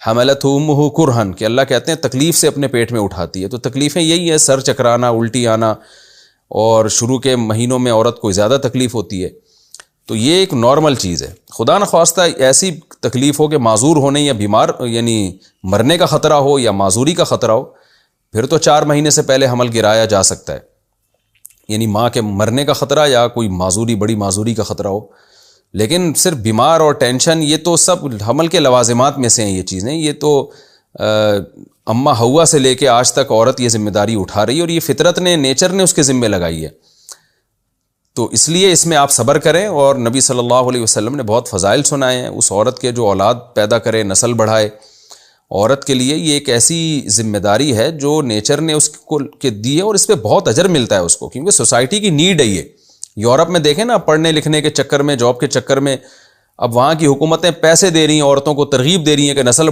حملتہ امہ کرہن کہ اللہ کہتے ہیں تکلیف سے اپنے پیٹ میں اٹھاتی ہے. تو تکلیفیں یہی ہیں، سر چکرانا، الٹی آنا، اور شروع کے مہینوں میں عورت کو زیادہ تکلیف ہوتی ہے. تو یہ ایک نارمل چیز ہے. خدا نخواستہ ایسی تکلیف ہو کہ معذور ہونے یا بیمار یعنی مرنے کا خطرہ ہو یا معذوری کا خطرہ ہو، پھر تو 4 مہینے سے پہلے حمل گرایا جا سکتا ہے، یعنی ماں کے مرنے کا خطرہ یا کوئی معذوری، بڑی معذوری کا خطرہ ہو. لیکن صرف بیمار اور ٹینشن، یہ تو سب حمل کے لوازمات میں سے ہیں یہ چیزیں. یہ تو اماں حوا سے لے کے آج تک عورت یہ ذمہ داری اٹھا رہی ہے، اور یہ فطرت نے، نیچر نے اس کے ذمہ لگائی ہے. تو اس لیے اس میں آپ صبر کریں. اور نبی صلی اللہ علیہ وسلم نے بہت فضائل سنائے ہیں اس عورت کے جو اولاد پیدا کرے، نسل بڑھائے. عورت کے لیے یہ ایک ایسی ذمہ داری ہے جو نیچر نے اس کو دی ہے، اور اس پہ بہت اجر ملتا ہے اس کو، کیونکہ سوسائٹی کی نیڈ ہے یہ. یورپ میں دیکھیں نا، پڑھنے لکھنے کے چکر میں، جاب کے چکر میں، اب وہاں کی حکومتیں پیسے دے رہی ہیں، عورتوں کو ترغیب دے رہی ہیں کہ نسل